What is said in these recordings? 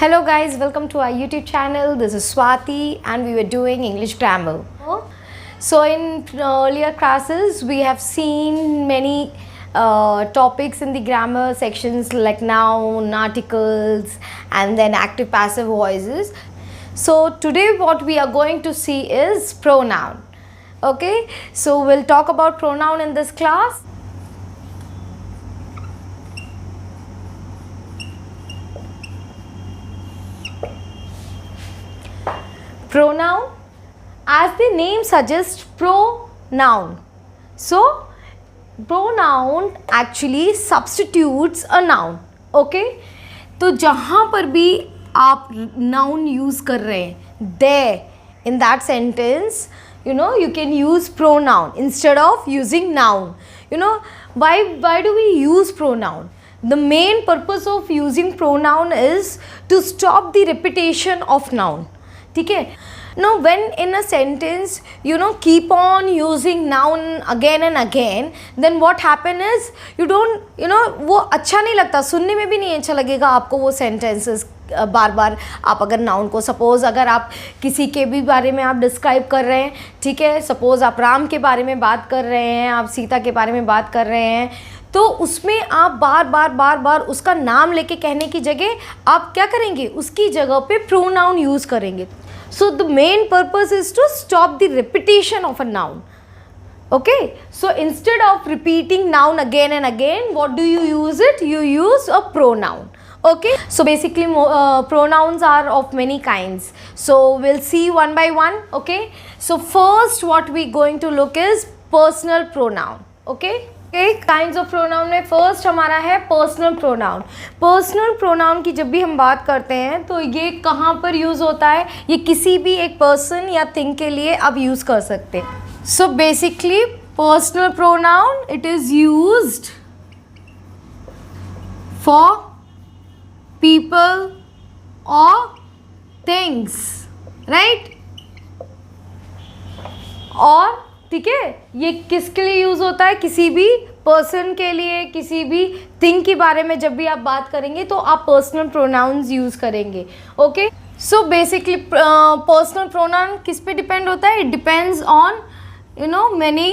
Hello guys, welcome to our YouTube channel. This is Swati and we were doing English grammar. So in earlier classes we have seen many topics in the grammar sections like noun, articles and then active passive voices. So today what we are going to see is pronoun. Okay, so we'll talk about pronoun in this class. Pronoun, as the name suggests, pronoun. So pronoun actually substitutes a noun. Okay, तो जहाँ पर भी आप noun use कर रहे हैं, there in that sentence, you can use pronoun instead of using noun. Why do we use pronoun? The main purpose of using pronoun is to stop the repetition of noun. ठीक है. Now when in a sentence keep on using noun again and again, then what happen is you don't वो अच्छा नहीं लगता, सुनने में भी नहीं अच्छा लगेगा आपको वो sentences बार बार. आप अगर नाउन को सपोज़ अगर आप किसी के भी बारे में आप डिस्क्राइब कर रहे हैं, ठीक है, सपोज़ आप राम के बारे में बात कर रहे हैं, आप सीता के बारे में बात कर रहे हैं, तो उसमें आप बार बार उसका नाम लेके कहने की जगह आप क्या करेंगे, उसकी जगह पे प्रोनाउन यूज़ करेंगे. So the main purpose is to stop the repetition of a noun. Okay, so instead of repeating noun again and again, what do you use it? You use a pronoun. Okay, so basically pronouns are of many kinds. So we'll see one by one. Okay, so first what we going to look is personal pronoun. Okay, kinds of pronoun में first हमारा है personal pronoun. Personal pronoun की जब भी हम बात करते हैं तो ये कहाँ पर यूज़ होता है, ये किसी भी एक पर्सन या थिंग के लिए आप यूज़ कर सकते हैं. So basically personal pronoun it is used for people और थिंग्स, राइट. और ठीक है, ये किसके लिए यूज़ होता है, किसी भी पर्सन के लिए, किसी भी थिंग के बारे में जब भी आप बात करेंगे तो आप पर्सनल प्रोनाउंस यूज़ करेंगे. Okay, so basically personal pronoun किस पे डिपेंड होता है, it depends on many,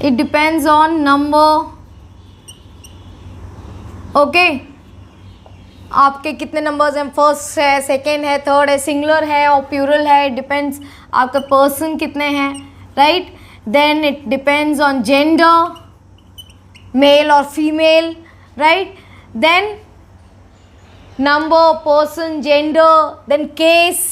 it depends on number. Okay, आपके कितने नंबर्स हैं, फर्स्ट है, सेकेंड है, थर्ड है, सिंगुलर है और प्लूरल है, इट डिपेंड्स आपका पर्सन कितने हैं, right. Then it depends on gender, male और female, right. Then number, person, gender, then case.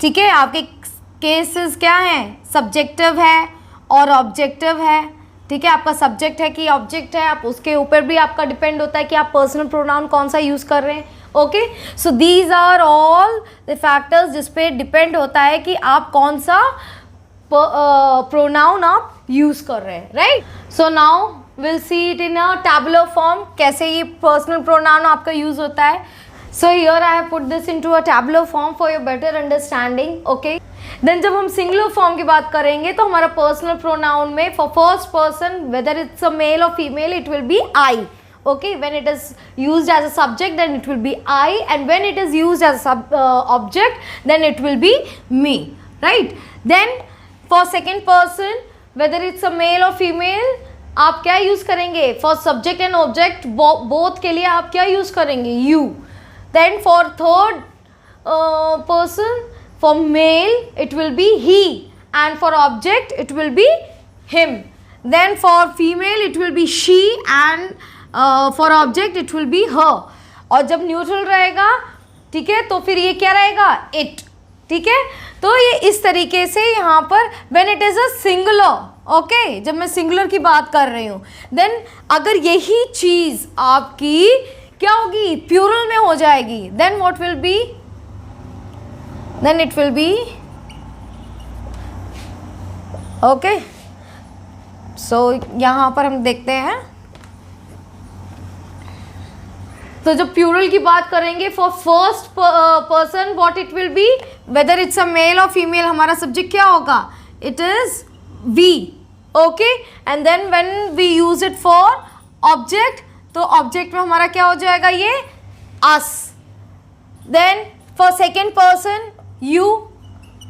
ठीक है, आपके केसेस क्या हैं, सब्जेक्टिव है और ऑब्जेक्टिव है. ठीक है, आपका सब्जेक्ट है कि ऑब्जेक्ट है, आप उसके ऊपर भी आपका डिपेंड होता है कि आप पर्सनल प्रोनाउन कौन सा यूज़ कर रहे हैं. Okay, so these are all the factors जिस पे डिपेंड होता है कि आप कौन सा प्रोनाउन आप यूज़ कर रहे हैं, right. So now will see it in a tabular form, कैसे ये पर्सनल प्रोनाउन आपका यूज़ होता है. So here I have put this into a tabular form for your better understanding. Okay, then जब हम सिंगुलर फॉर्म की बात करेंगे तो हमारा पर्सनल प्रोनाउन में for first person whether it's a male और female it will be I. Okay, when it is used as a subject then it will be I, and when it is used as a object then it will be me, right. Then for second person whether it's a male or female आप क्या use करेंगे, for subject and object both के लिए आप क्या use करेंगे, you. Then for third person, for male it will be he, and for object it will be him. Then for female it will be she, and for object it will be her. और जब neutral रहेगा, ठीक है, तो फिर ये क्या रहेगा, it. ठीक है, तो ये इस तरीके से यहाँ पर when it is a singular, okay, जब मैं सिंगुलर की बात कर रही हूँ, देन अगर यही चीज़ आपकी क्या होगी, प्लूरल में हो जाएगी, then what will be, then it will be. Okay, so यहाँ पर हम देखते हैं, तो जब प्लूरल की बात करेंगे for first person what it will be, whether it's a male और फीमेल, हमारा सब्जेक्ट क्या होगा, it is we. Okay, and then when we use it for object तो ऑब्जेक्ट में हमारा क्या हो जाएगा, ये us. Then for second person you,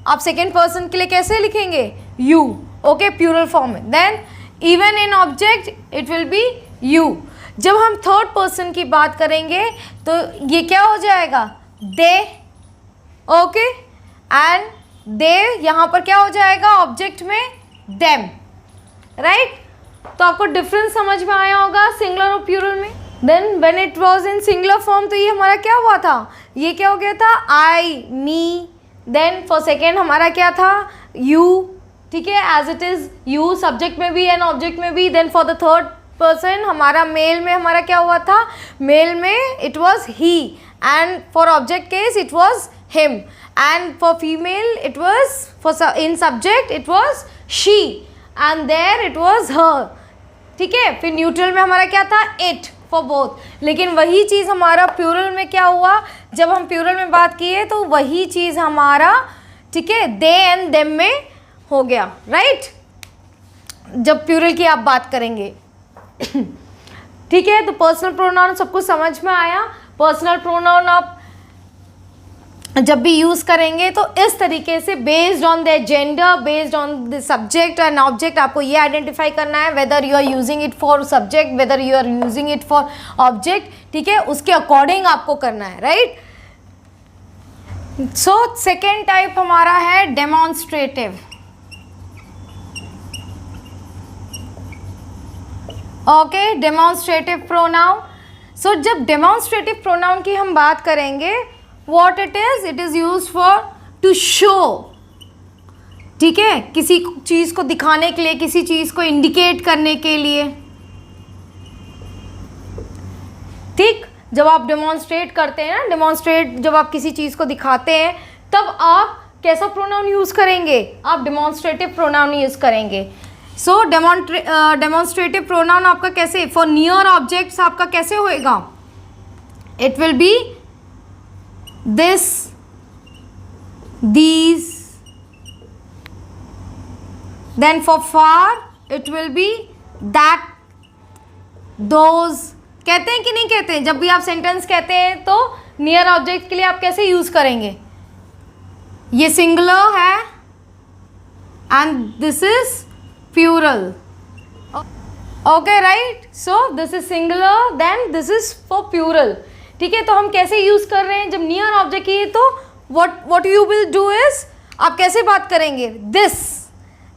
आप सेकेंड पर्सन के लिए कैसे लिखेंगे, यू, ओके, प्लूरल फॉर्म में। Then even in object it will be you. जब हम थर्ड पर्सन की बात करेंगे तो ये क्या हो जाएगा, दे, ओके, एंड दे यहाँ पर क्या हो जाएगा ऑब्जेक्ट में, देम, राइट। तो आपको डिफरेंस समझ में आया होगा सिंगुलर और प्लूरल में। Then when it was in singular form तो ये हमारा क्या हुआ था, ये क्या हो गया था, I, me. Then for second हमारा क्या था, यू, ठीक है, as it is you, subject में भी एंड ऑब्जेक्ट में भी। Then for the third person हमारा मेल में हमारा क्या हुआ था, मेल में it was he, and for object case it was him, and for female it was, for in subject it was she, and there it was her, ठीक है। फिर न्यूट्रल में हमारा क्या था, इट, फॉर बोथ। लेकिन वही चीज़ हमारा प्लूरल में क्या हुआ, जब हम प्लूरल में बात किए तो वही चीज़ हमारा, ठीक है, दे एंड देम में हो गया, राइट, जब प्लूरल की आप बात करेंगे। ठीक है, तो पर्सनल प्रोनाउन सबको समझ में आया। पर्सनल प्रोनाउन आप जब भी यूज़ करेंगे तो इस तरीके से based on the gender, based on the subject and object, आपको ये आइडेंटिफाई करना है whether you are using it for subject, whether you are using it for object, ठीक है, उसके अकॉर्डिंग आपको करना है, राइट। सो सेकेंड टाइप हमारा है demonstrative. Okay, demonstrative pronoun. So जब डेमोन्स्ट्रेटिव प्रोनाउन की हम बात करेंगे, what it is used for to show, ठीक है, किसी चीज़ को दिखाने के लिए, किसी चीज़ को इंडिकेट करने के लिए, ठीक। जब आप डेमोन्स्ट्रेट करते हैं ना, डेमोन्स्ट्रेट जब आप किसी चीज़ को दिखाते हैं तब आप कैसा प्रोनाउन यूज़ करेंगे, आप डेमोन्स्ट्रेटिव प्रोनाउन यूज़ करेंगे। सो डेमोन्स्ट्रेटिव प्रोनाउन आपका कैसे, फॉर नियर ऑब्जेक्ट्स आपका कैसे होएगा, it will B this, these. Then for far it will be that, those. कहते हैं कि नहीं कहते हैं, जब भी आप सेंटेंस कहते हैं तो नियर ऑब्जेक्ट के लिए आप कैसे यूज करेंगे, ये सिंगुलर है and this is plural, okay, right. So this is singular, then this is for plural, ठीक है। तो हम कैसे यूज़ कर रहे हैं, जब नियर ऑब्जेक्ट की तो what you will do is, आप कैसे बात करेंगे, दिस,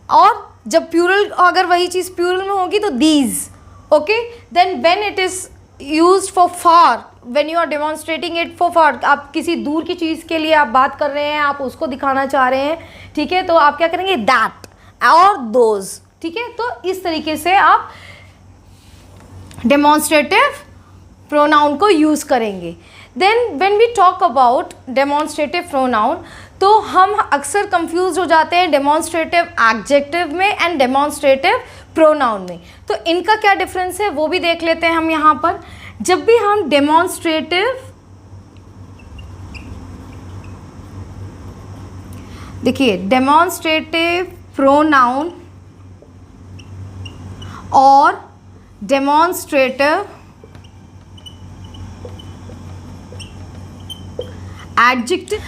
और जब प्लूरल, अगर वही चीज़ प्लूरल में होगी तो these, okay. Then when it is used for far, when you are demonstrating it for far, आप किसी दूर की चीज़ के लिए आप बात कर रहे हैं, आप उसको दिखाना चाह रहे हैं, ठीक है, तो आप क्या करेंगे, दैट और दोज, ठीक है। तो इस तरीके से आप डेमोन्स्ट्रेटिव प्रोनाउन को यूज़ करेंगे। Then when we talk about demonstrative pronoun, तो हम अक्सर कंफ्यूज हो जाते हैं डेमोन्स्ट्रेटिव एडजेक्टिव में एंड डेमोन्स्ट्रेटिव प्रोनाउन में। तो इनका क्या डिफरेंस है वो भी देख लेते हैं हम यहाँ पर। जब भी हम डेमोन्स्ट्रेटिव, देखिए, डेमोन्स्ट्रेटिव प्रोनाउन और demonstrative adjective.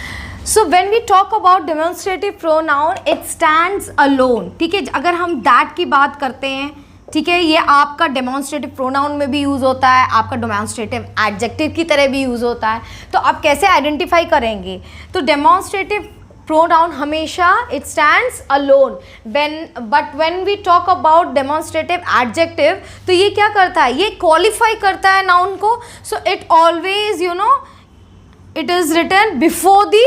So when we talk about demonstrative pronoun, it stands alone, ठीक है। अगर हम that की बात करते हैं, ठीक है, ये आपका डेमोन्स्ट्रेटिव प्रोनाउन में भी यूज़ होता है, आपका डेमोन्स्ट्रेटिव एडजेक्टिव की तरह भी यूज़ होता है। तो आप कैसे आइडेंटिफाई करेंगे, तो डेमोन्स्ट्रेटिव प्रोनाउन हमेशा it stands alone, but when we talk about demonstrative adjective, तो ये क्या करता है, ये क्वालिफाई करता है नाउन को। So it always, you know, it is written before the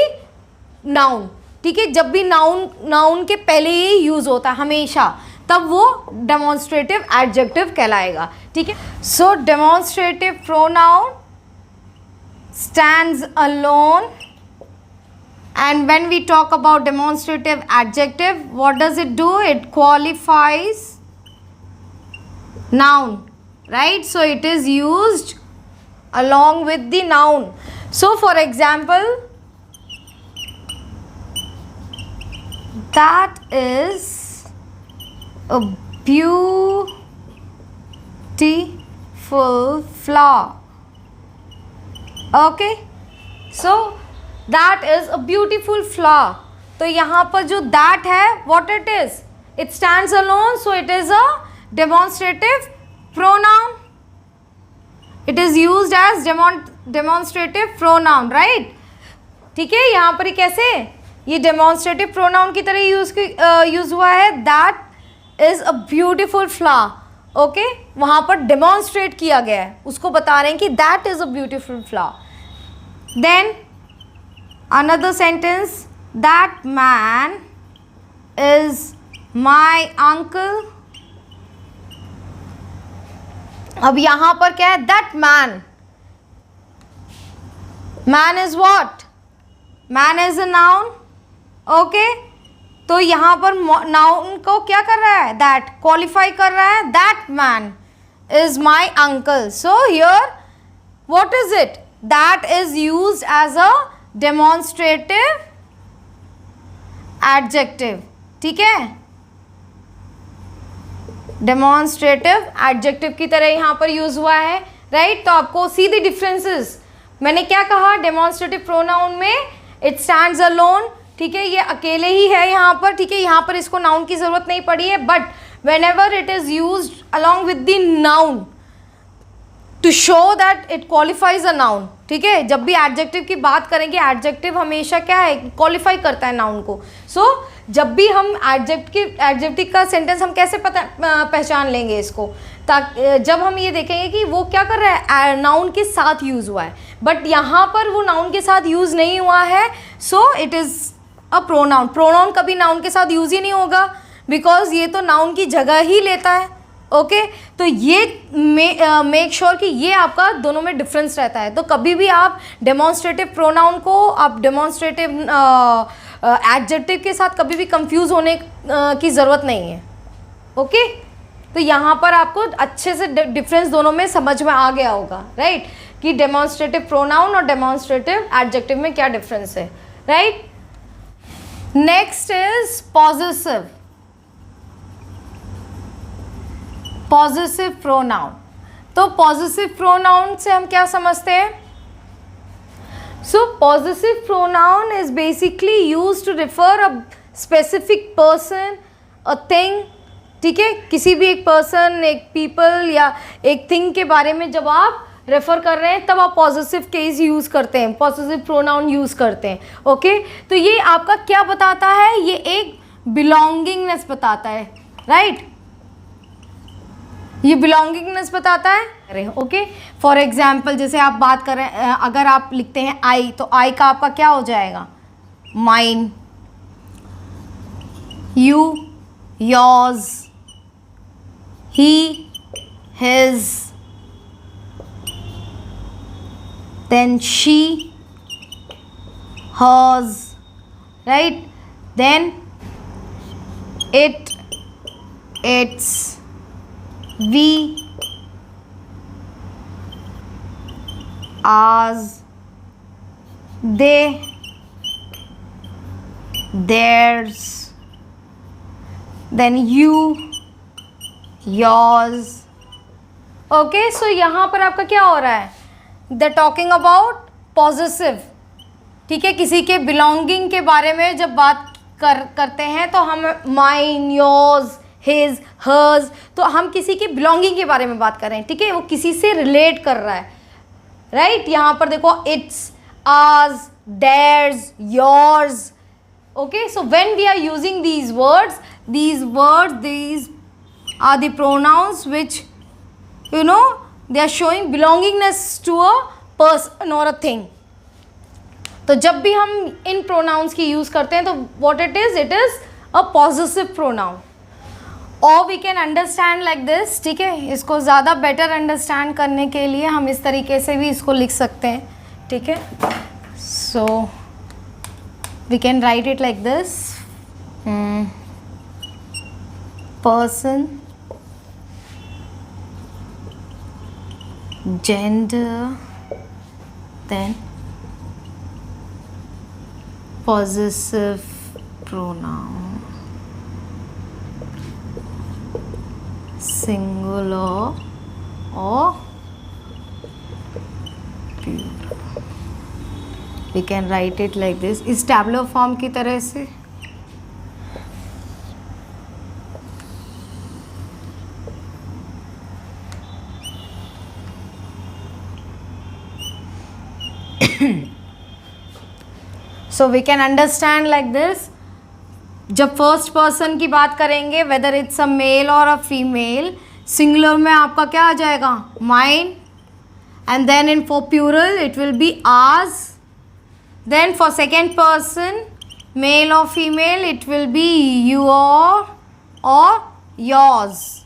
noun, ठीक है। जब भी नाउन के पहले ही यूज़ होता है हमेशा, तब वो डेमोन्स्ट्रेटिव एडजेक्टिव कहलाएगा, ठीक है। So demonstrative pronoun stands alone, and when we talk about demonstrative adjective, what does it do, it qualifies noun, right. So it is used along with the noun. So for example, that is a beautiful beautiful flower. Okay, so that is a beautiful flower. तो यहाँ पर जो that है, what it is? It stands alone, so it is a demonstrative pronoun. It is used as demonstrative pronoun, right? ठीक है, यहाँ पर कैसे ये demonstrative pronoun की तरह यूज हुआ है. That is a beautiful flower. Okay, वहाँ पर demonstrate किया गया है, उसको बता रहे हैं कि that is a beautiful flower. Then another sentence, that man is my uncle. अब यहाँ पर क्या है? that man. Man is what? Man is a noun. Okay, तो यहाँ पर नाउन को क्या कर रहा है? दैट क्वालिफाई कर रहा है. That man is my uncle. So here what is it? That is used as a demonstrative adjective. ठीक है, डेमोन्स्ट्रेटिव एडजेक्टिव की तरह यहाँ पर यूज हुआ है, राइट? तो आपको सी द डिफरेंसेस. मैंने क्या कहा? डेमोन्स्ट्रेटिव प्रोनाउन में इट स्टैंड्स अलोन. ठीक है, ये अकेले ही है यहाँ पर. ठीक है, यहाँ पर इसको नाउन की जरूरत नहीं पड़ी है. But whenever it is use along with the noun to show that it qualifies a noun. ठीक है, जब भी एडजेक्टिव की बात करेंगे, एडजेक्टिव हमेशा क्या है? क्वालिफाई करता है नाउन को. सो जब भी हम एडजेक्टिव का सेंटेंस हम कैसे पहचान लेंगे इसको? ताकि जब हम ये देखेंगे कि वो क्या कर रहा है, नाउन के साथ यूज हुआ है. बट यहाँ पर वो नाउन के साथ यूज नहीं हुआ है. So it is a pronoun. Pronoun कभी नाउन के साथ यूज ही नहीं होगा, बिकॉज ये तो नाउन की जगह ही लेता है. ओके, तो ये मेक श्योर कि ये आपका दोनों में डिफरेंस रहता है. तो कभी भी आप डेमोन्स्ट्रेटिव प्रोनाउन को आप डेमोन्स्ट्रेटिव एडजेक्टिव के साथ कभी भी कंफ्यूज होने की ज़रूरत नहीं है. ओके, तो यहाँ पर आपको अच्छे से डिफरेंस दोनों में समझ में आ गया होगा, राइट? कि डेमोन्स्ट्रेटिव प्रोनाउन और डेमोन्स्ट्रेटिव एडजेक्टिव में क्या डिफरेंस है, right? Next is possessive. Possessive pronoun. तो पॉजेसिव प्रोनाउन से हम क्या समझते हैं? So possessive pronoun is basically used to refer a specific person, a thing. ठीक है, किसी भी एक पर्सन, एक पीपल या एक थिंग के बारे में जब आप रेफर कर रहे हैं तब आप पॉजेसिव केस यूज़ करते हैं, पॉजेसिव प्रोनाउन यूज़ करते हैं. ओके, तो ये आपका क्या बताता है? ये एक बिलोंगिंगनेस बताता है, राइट? ये बिलोंगिंगनेस बताता है. ओके, फॉर एग्जाम्पल जैसे आप बात कर रहे हैं, अगर आप लिखते हैं आई, तो आई का आपका क्या हो जाएगा? Mine, you, yours, he, his, then she, hers, right? Then it, its, we, ours, they, theirs, then you, yours. Okay, so यहाँ पर आपका क्या हो रहा है? The talking about possessive. ठीक है, किसी के बिलोंगिंग के बारे में जब बात करते हैं तो हम माइन, योर्स, हिज, हर्स, तो हम किसी के बिलोंगिंग के बारे में बात कर रहे हैं. ठीक है, वो किसी से रिलेट कर रहा है, राइट? यहाँ पर देखो its, ours, theirs, yours. Okay, so when we are using these are the pronouns which they are showing belongingness to a person or a thing. तो जब भी हम इन pronouns की यूज़ करते हैं तो what it is a possessive pronoun. or we can understand like this. ठीक है, इसको ज़्यादा better understand करने के लिए हम इस तरीके से भी इसको लिख सकते हैं. ठीक है, so we can write it like this. Person, gender, then possessive pronoun, singular or we can write it like this, इस टैबलर फॉर्म की तरह से. So we can understand like this. जब फर्स्ट पर्सन की बात करेंगे, वेदर इट्स अ मेल और a female, singular में आपका क्या आ जाएगा? Mine. And then in for plural it will be ours. Then for second person, male और female, it will be your और yours,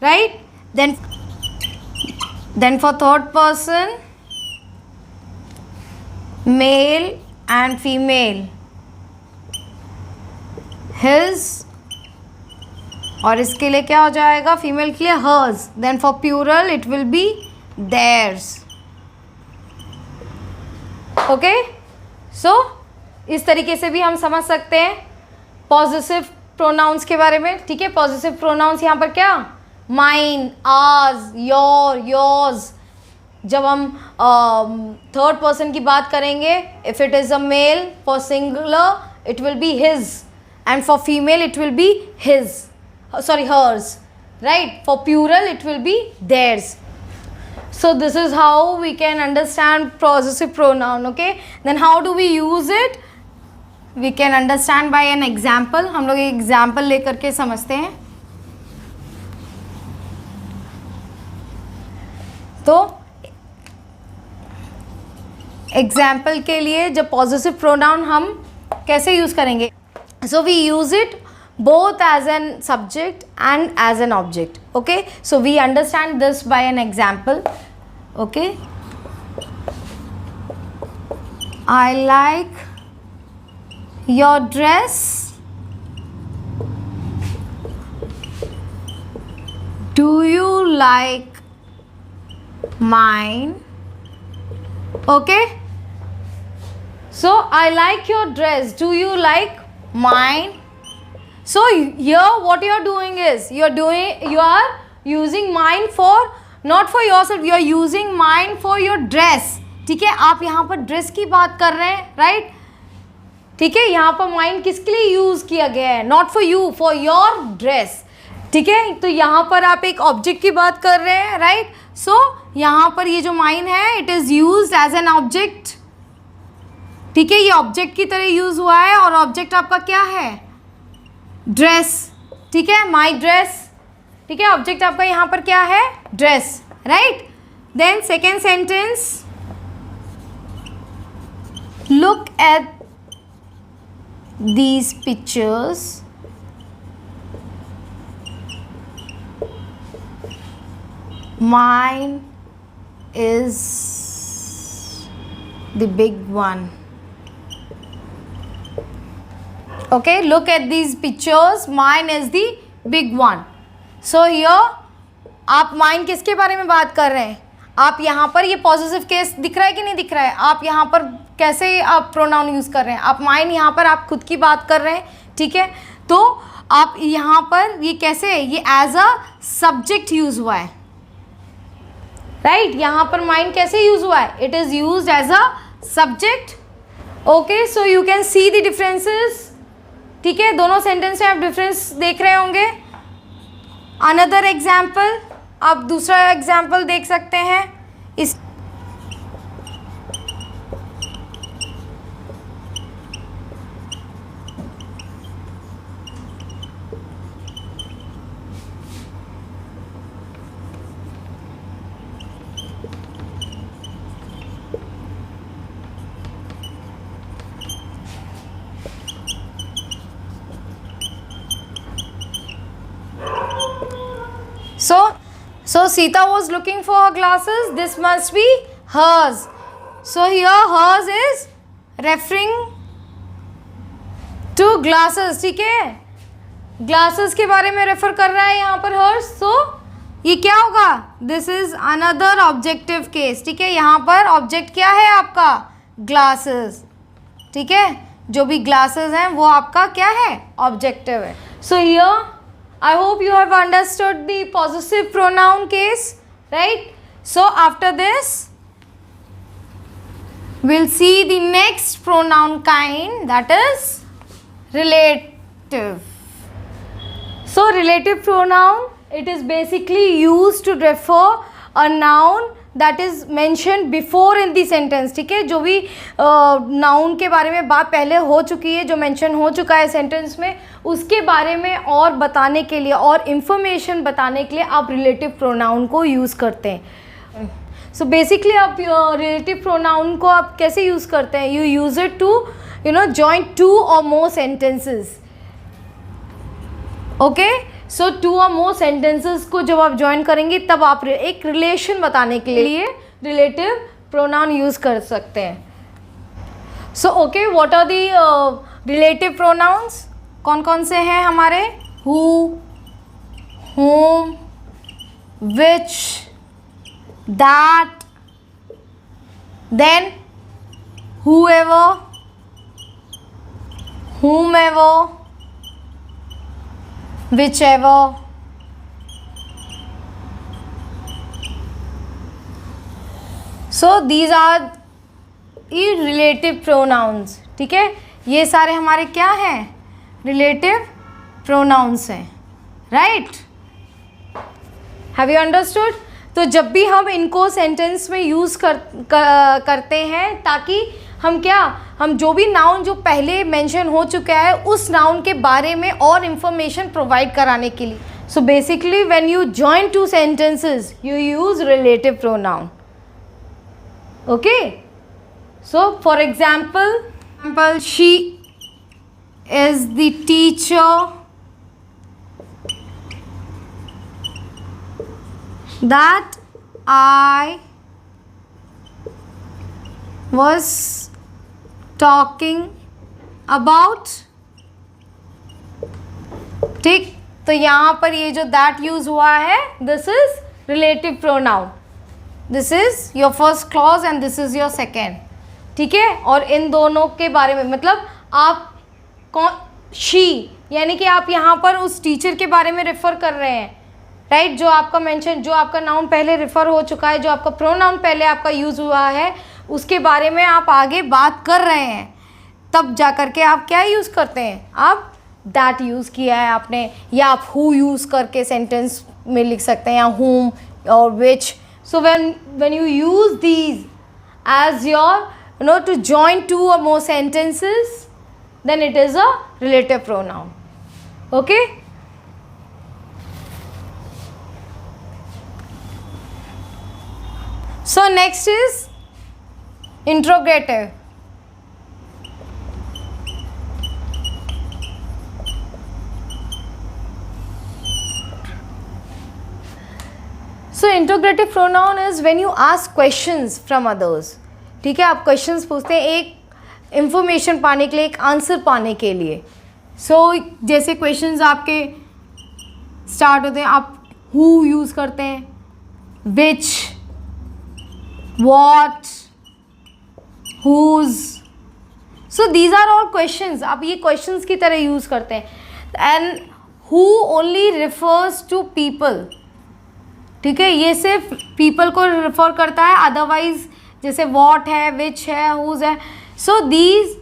right? Then for third person, male and female, his, और इसके लिए क्या हो जाएगा? फीमेल के लिए hers. Then for plural it will be theirs. Okay? So इस तरीके से भी हम समझ सकते हैं पॉजिटिव प्रोनाउंस के बारे में. ठीक है, पॉजिटिव प्रोनाउंस यहाँ पर क्या? Mine, ours, your, yours. जब हम थर्ड पर्सन की बात करेंगे, if it is a male, for singular it will be his, and for female it will be his, sorry hers, right? For plural it will be theirs. So this is how we can understand possessive pronoun. Okay, then how do we use it? We can understand by an example. हम लोग एक example लेकर के समझते हैं. तो example के लिए जब पॉजिटिव प्रोनाउन हम कैसे यूज़ करेंगे? So we use it both as an subject and as an object. Okay, so we understand this by an example. Okay, I like your dress. Do you like mine? Okay, so I like your dress. Do you like mine? So here what you are doing is you are using mine for, not for yourself, you are using mine for your dress. ठीक है, आप यहाँ पर dress की बात कर रहे हैं, राइट? ठीक है, यहाँ पर माइन किसके लिए यूज किया गया है? Not for you, for your dress. ठीक है, तो यहाँ पर आप एक ऑब्जेक्ट की बात कर रहे हैं, राइट? सो यहाँ पर ये जो माइन है, it is used as an object. ठीक है, ये ऑब्जेक्ट की तरह यूज हुआ है, और ऑब्जेक्ट आपका क्या है? ड्रेस. ठीक है, माई ड्रेस. ठीक है, ऑब्जेक्ट आपका यहाँ पर क्या है? Dress, right? Then second sentence, look at these pictures. Mine is the big one. Okay, look at these pictures. Mine is the big one. So here आप mine किसके बारे में बात कर रहे हैं? आप यहाँ पर ये पॉजिटिव केस दिख रहा है कि नहीं दिख रहा है? आप यहाँ पर कैसे आप प्रोनाउन यूज़ कर रहे हैं? आप माइन यहाँ पर आप खुद की बात कर रहे हैं. ठीक है, तो आप यहाँ पर ये कैसे, ये एज अ सब्जेक्ट यूज हुआ है, राइट? यहाँ पर माइन कैसे यूज हुआ है? It is used as a subject. Okay, so you can see the differences. ठीक है, दोनों सेंटेंस में आप डिफरेंस देख रहे होंगे. अनदर एग्जाम्पल, आप दूसरा एग्जाम्पल देख सकते हैं. इस So Sita was looking for her glasses. This must be hers. So here hers is referring to glasses. ठीक है, glasses के बारे में रेफर कर रहा है यहाँ पर hers. So ये क्या होगा? This is another objective case. ठीक है, यहाँ पर ऑब्जेक्ट क्या है आपका? glasses. ठीक है, जो भी glasses हैं वो आपका क्या है? ऑब्जेक्टिव है. So here I hope you have understood the possessive pronoun case, right? So after this we'll see the next pronoun kind, that is relative. So relative pronoun, it is basically used to refer a noun that is mentioned before in the sentence. ठीक है, जो भी noun के बारे में बात पहले हो चुकी है, जो मेंशन हो चुका है सेंटेंस में, उसके बारे में और बताने के लिए और इन्फॉर्मेशन बताने के लिए आप रिलेटिव प्रोनाउन को यूज़ करते हैं. सो बेसिकली आप रिलेटिव प्रोनाउन को आप कैसे यूज़ करते हैं? You use it to join 2 or more sentences. Okay, so 2 or more sentences को जब आप ज्वाइन करेंगे तब आप एक रिलेशन बताने के लिए रिलेटिव प्रोनाउन यूज़ कर सकते हैं. So okay, what are the relative pronouns? कौन कौन से हैं हमारे? Who, whom, which, that, then, whoever, whomever, whichever. So these are relative pronouns. ठीक है, ये सारे हमारे क्या हैं? रिलेटिव प्रोनाउंस हैं. Right, have you understood? तो जब भी हम इनको सेंटेंस में यूज़ करते हैं, ताकि हम जो भी नाउन जो पहले मेंशन हो चुका है उस नाउन के बारे में और इंफॉर्मेशन प्रोवाइड कराने के लिए. So basically when you join 2 sentences you use relative pronoun. Okay, so for example, she is the teacher that I was talking about. ठीक, तो यहाँ पर ये जो दैट यूज हुआ है, this is relative pronoun. This is your first clause and this is your second. ठीक है, और इन दोनों के बारे में मतलब आप कौन, शी, यानी कि आप यहाँ पर उस टीचर के बारे में रेफर कर रहे हैं. राइट, जो आपका मेंशन, जो आपका नाउन पहले रेफर हो चुका है, जो आपका प्रोनाउन पहले आपका यूज़ हुआ है, उसके बारे में आप आगे बात कर रहे हैं. तब जा कर के आप क्या यूज़ करते हैं? आप दैट यूज़ किया है आपने, या आप हु यूज़ करके सेंटेंस में लिख सकते हैं, या whom और which. So when you use these as your to join 2 or more sentences, then it is a relative pronoun. Okay. So next is interrogative. So interrogative pronoun is when you ask questions from others. ठीक है, आप questions पूछते हैं एक information पाने के लिए, एक आंसर पाने के लिए. सो जैसे क्वेश्चंस आपके स्टार्ट होते हैं, आप हु यूज़ करते हैं, विच, what, whose. So these are all questions. आप ये questions की तरह यूज़ करते हैं. And who only refers to people. ठीक है, ये सिर्फ people को refer करता है, otherwise जैसे what है, which है, whose है. So these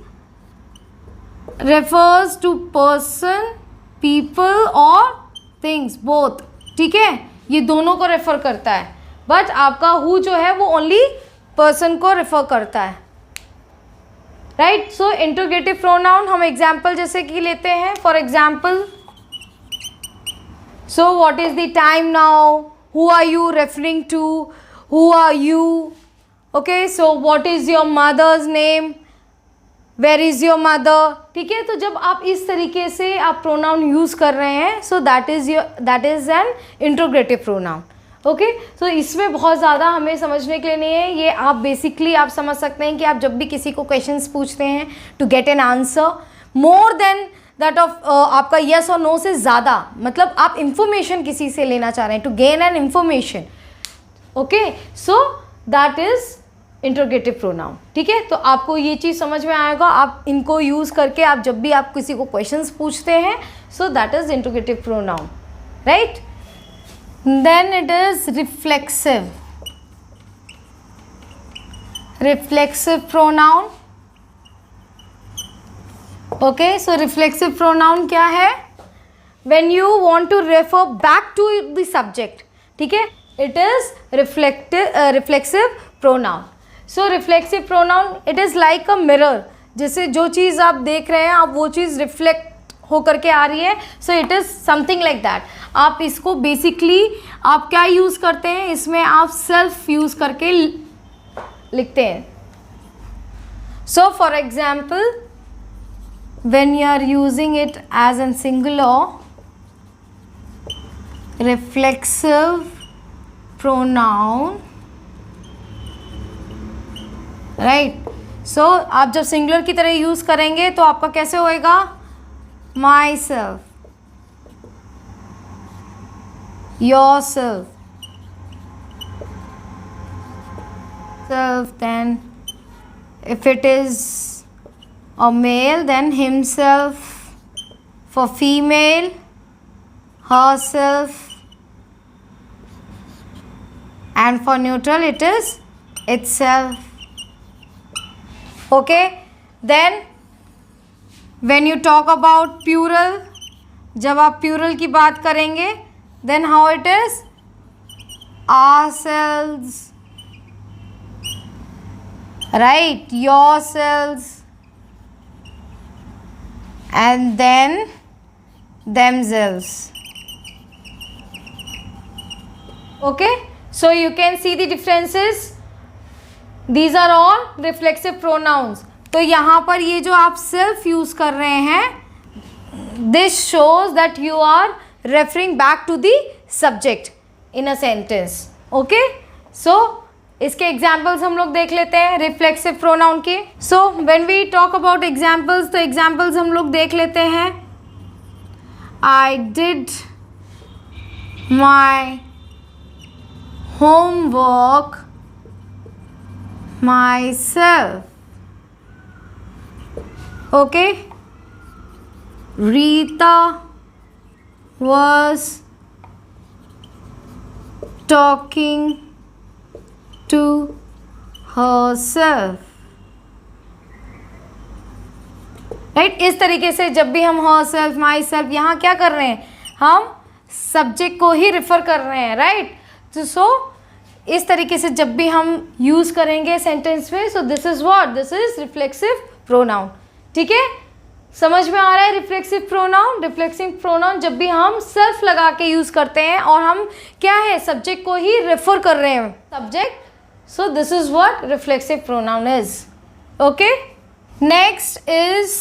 refers to person, people और things both. ठीक है, ये दोनों को रेफर करता है. बट आपका हु जो है वो ओनली पर्सन को रेफर करता है. राइट, सो इंटरोगेटिव प्रोनाउन हम एग्जाम्पल जैसे कि लेते हैं. For example, so what is the time now, who are you referring to, who are you. Okay, so what is your mother's name, where is your mother. ठीक है, तो जब आप इस तरीके से आप प्रोनाउन यूज़ कर रहे हैं, so that is an interrogative pronoun. Okay, so इसमें बहुत ज़्यादा हमें समझने के लिए नहीं है. ये आप बेसिकली आप समझ सकते हैं कि आप जब भी किसी को क्वेश्चंस पूछते हैं to get an answer more than that of आपका येस और नो से ज़्यादा, मतलब आप इंफॉर्मेशन किसी से लेना चाह रहे हैं, to gain an information. Okay, so that is interrogative pronoun. ठीक है, तो आपको ये चीज़ समझ में आएगा. आप इनको यूज़ करके आप जब भी आप किसी को क्वेश्चंस पूछते हैं, so that is interrogative pronoun. Right, then it is reflexive. reflexive pronoun. Okay, so reflexive pronoun क्या है? When you want to refer back to the subject, ठीक है, it is reflexive pronoun. So reflexive pronoun, it is like a mirror. जैसे जो चीज़ आप देख रहे हैं, आप वो चीज़ रिफ्लेक्ट होकर के आ रही है. सो it is something like that. आप इसको बेसिकली आप क्या यूज़ करते हैं, इसमें आप सेल्फ यूज़ करके लिखते हैं. So for example, when you are using it as in singular, reflexive pronoun, right? So आप जब सिंगुलर की तरह यूज करेंगे तो आपका कैसे होएगा? myself, yourself, self. Then if it is a male, then himself. For female, herself. And for neutral, it is itself. Okay. Then when you talk about plural, जब आप plural की बात करेंगे, then how it is? ourselves, right? yourselves. And then themselves. Okay, so you can see the differences. These are all reflexive pronouns. तो यहाँ पर ये जो आप self use कर रहे हैं, this shows that you are referring back to the subject in a sentence. Okay, so इसके एग्जाम्पल्स हम लोग देख लेते हैं रिफ्लेक्सिव प्रोनाउन के. So when we talk about examples, तो एग्जाम्पल्स हम लोग देख लेते हैं. I did my homework myself. Okay. Rita was talking to herself. Right, इस तरीके से जब भी हम herself, myself यहाँ क्या कर रहे हैं, हम सब्जेक्ट को ही रिफर कर रहे हैं. राइट, तो सो इस तरीके से जब भी हम यूज करेंगे सेंटेंस में, सो this is what, this is reflexive pronoun. ठीक है, समझ में आ रहा है? रिफ्लेक्सिव प्रोनाउन, रिफ्लेक्सिव प्रोनाउन जब भी हम सेल्फ लगा के यूज करते हैं और हम क्या है, सब्जेक्ट को ही रेफर कर रहे हैं, subject. So this is what reflexive pronoun is. Okay. Next is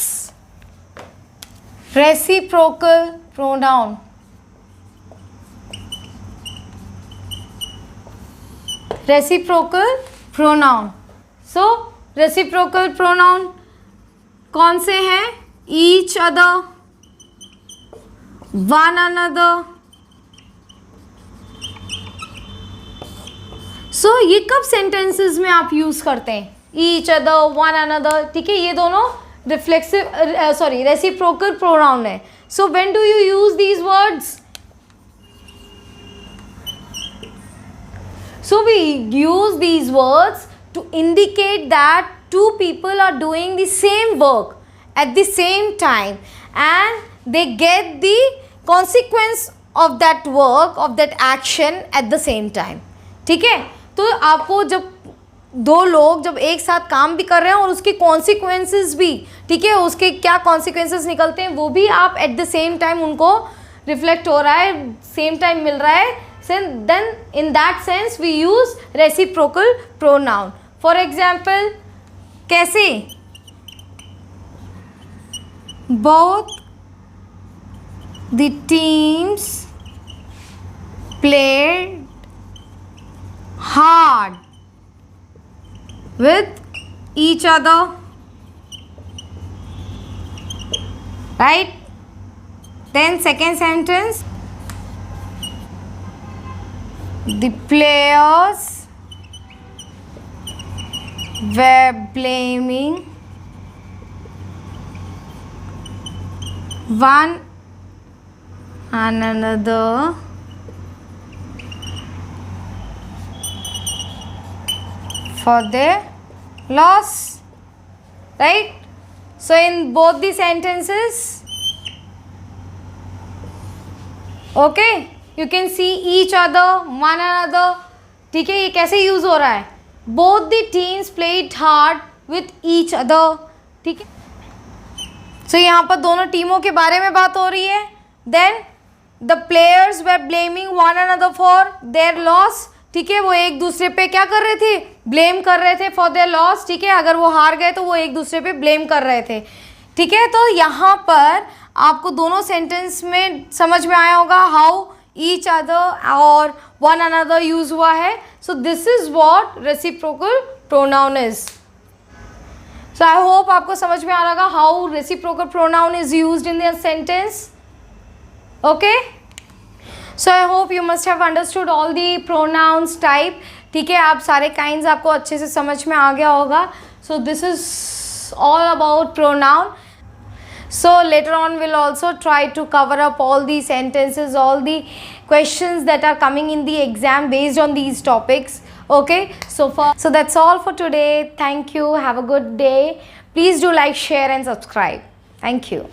reciprocal pronoun. Reciprocal pronoun. So reciprocal pronoun कौन से हैं? Each other, one another. सो ये कब सेंटेंसेस में आप यूज करते हैं? Each other, one another. ठीक है, ये दोनों रिफ्लेक्सिव रेसिप्रोकल प्रोनाउन है. So when do you use these words? So we use these words to indicate that two people are doing the same work at the same time and they get the consequence of that work, of that action at the same time. ठीक है, तो आपको जब दो लोग जब एक साथ काम भी कर रहे हैं और उसके कॉन्सिक्वेंसेस भी, ठीक है, उसके क्या कॉन्सिक्वेंसेस निकलते हैं वो भी आप एट द सेम टाइम उनको रिफ्लेक्ट हो रहा है, सेम टाइम मिल रहा है, then in that sense we use reciprocal pronoun. For example, कैसे? Both the teams played hard with each other. Right? Then second sentence, the players were blaming one another for their loss, right? So in both the sentences, okay, you can see each other, one another. ठीक है, ये कैसे use हो रहा है? Both the teams played hard with each other. ठीक है, so यहाँ पर दोनों टीमों के बारे में बात हो रही है. Then the players were blaming one another for their loss. ठीक है, वो एक दूसरे पे क्या कर रहे थे? ब्लेम कर रहे थे फॉर देयर लॉस. ठीक है, अगर वो हार गए तो वो एक दूसरे पे ब्लेम कर रहे थे. ठीक है, तो यहाँ पर आपको दोनों सेंटेंस में समझ में आया होगा हाउ ईच अदर और वन अनदर यूज हुआ है. So this is what reciprocal pronoun is. So I hope आपको समझ में आ रहा होगा how reciprocal pronoun is used in the sentence. Okay, so I hope you must have understood all the pronouns type. ठीक है, आप सारे काइंड्स आपको अच्छे से समझ में आ गया होगा. सो this is all about pronoun. So later on we'll also try to cover up all the sentences, all the questions that are coming in the exam based on these topics. Okay, so that's all for today. Thank you. Have a good day. Please do like, share and subscribe. Thank you.